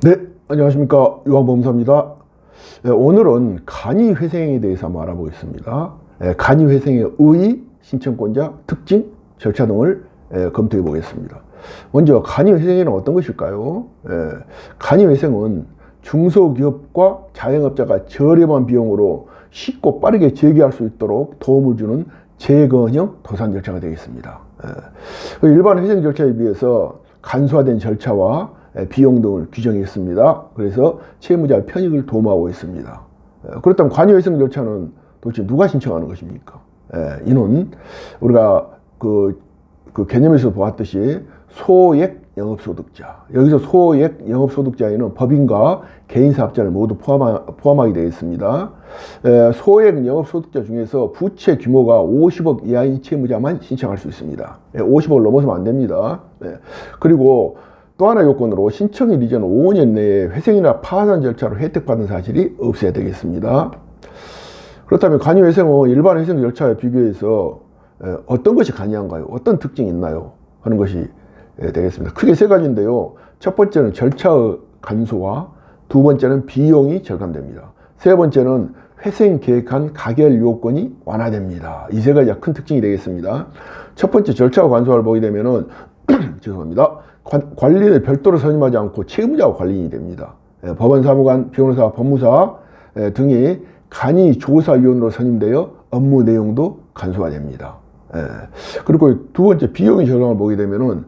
네, 안녕하십니까. 유한범사입니다. 오늘은 간이회생에 대해서 한번 알아보겠습니다. 간이회생의 의의, 신청권자, 특징, 절차 등을 검토해 보겠습니다. 먼저 간이회생에는 어떤 것일까요? 간이회생은 중소기업과 자영업자가 저렴한 비용으로 쉽고 빠르게 재개할 수 있도록 도움을 주는 재건형 도산 절차가 되겠습니다. 일반 회생 절차에 비해서 간소화된 절차와 비용 등을 규정했습니다. 그래서 채무자의 편익을 도모하고 있습니다. 그렇다면 관여회생 절차는 도대체 누가 신청하는 것입니까? 이는 우리가 그 개념에서 보았듯이 소액 영업소득자, 여기서 소액 영업소득자에는 법인과 개인사업자를 모두 포함하게 되겠습니다. 소액 영업소득자 중에서 부채 규모가 50억 이하인 채무자만 신청할 수 있습니다. 50억을 넘어서면 안 됩니다. 그리고 또 하나 요건으로 신청일 이전 5년 내에 회생이나 파산 절차로 혜택받은 사실이 없어야 되겠습니다. 그렇다면 간이회생은 일반 회생 절차에 비교해서 어떤 것이 간이한가요? 어떤 특징이 있나요? 하는 것이 되겠습니다. 크게 세 가지인데요. 첫 번째는 절차의 간소화, 두 번째는 비용이 절감됩니다. 세 번째는 회생 계획한 가결 요건이 완화됩니다. 이 세 가지가 큰 특징이 되겠습니다. 첫 번째 절차와 간소화를 보게 되면은 죄송합니다. 관리인을 별도로 선임하지 않고 채무자가 관리인이 됩니다. 법원사무관, 변호사, 법무사 등이 간이 조사위원으로 선임되어 업무 내용도 간소화됩니다. 그리고 두 번째 비용의 절감을 보게 되면은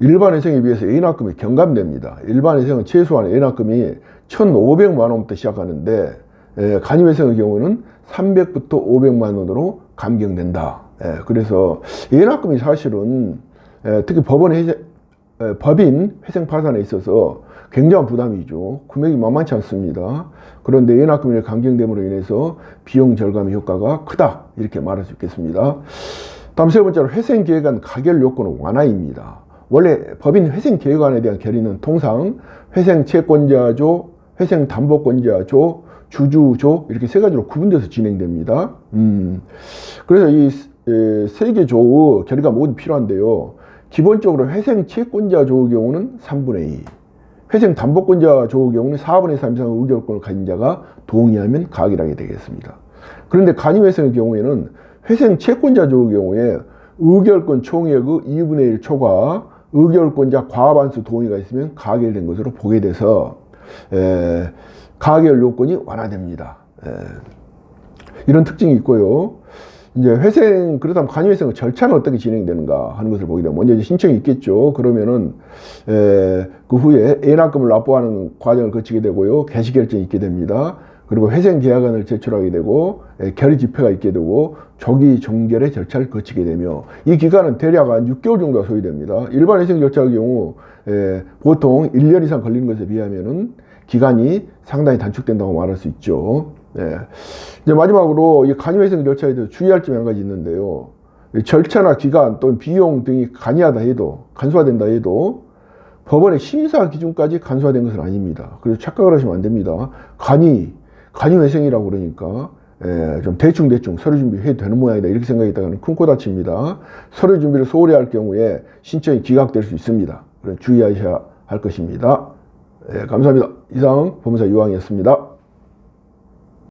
일반 회생에 비해서 애납금이 경감됩니다. 일반 회생은 최소한 애납금이 1,500만 원부터 시작하는데 간이회생의 경우는 300부터 500만 원으로 감경된다. 그래서 애납금이 사실은 특히 법인 회생 파산에 있어서 굉장한 부담이죠. 금액이 만만치 않습니다. 그런데 애납금이 감경됨으로 인해서 비용 절감의 효과가 크다, 이렇게 말할 수 있겠습니다. 다음 세 번째로 회생 계획안 가결 요건은 완화입니다. 원래 법인 회생 계획안에 대한 결의는 통상 회생 채권자조, 회생 담보권자조, 주주조 이렇게 세 가지로 구분돼서 진행됩니다. 그래서 이 세 개 조의 결의가 모두 필요한데요. 기본적으로 회생 채권자 조의 경우는 3분의 2, 회생 담보권자 조의 경우는 4분의 3 이상의 의결권을 가진 자가 동의하면 가결하게 되겠습니다. 그런데 간이회생의 경우에는 회생 채권자 조의 경우에 의결권 총액의 2분의 1 초과 의결권자 과반수 동의가 있으면 가결된 것으로 보게 돼서 가결 요건이 완화됩니다. 이런 특징이 있고요. 이제 그렇다면 간이회생의 절차는 어떻게 진행되는가 하는 것을 보게 되면 먼저 신청이 있겠죠. 그러면은 그 후에 애납금을 납부하는 과정을 거치게 되고요. 개시결정이 있게 됩니다. 그리고 회생 계약안을 제출하게 되고 결의 집회가 있게 되고 조기 종결의 절차를 거치게 되며 이 기간은 대략 한 6개월 정도가 소요됩니다. 일반 회생 절차의 경우 보통 1년 이상 걸리는 것에 비하면은 기간이 상당히 단축된다고 말할 수 있죠. 이제 마지막으로 이 간이회생 절차에 대해서 주의할 점이 한 가지 있는데요. 절차나 기간 또는 비용 등이 간소화된다 해도 법원의 심사 기준까지 간소화된 것은 아닙니다. 그래서 착각을 하시면 안 됩니다. 간이회생이라고 그러니까 좀 대충 서류 준비해도 되는 모양이다 이렇게 생각했다가는 큰 코 다칩니다. 서류 준비를 소홀히 할 경우에 신청이 기각될 수 있습니다. 그래서 주의하셔야 할 것입니다. 감사합니다. 이상 법무사 유황이었습니다.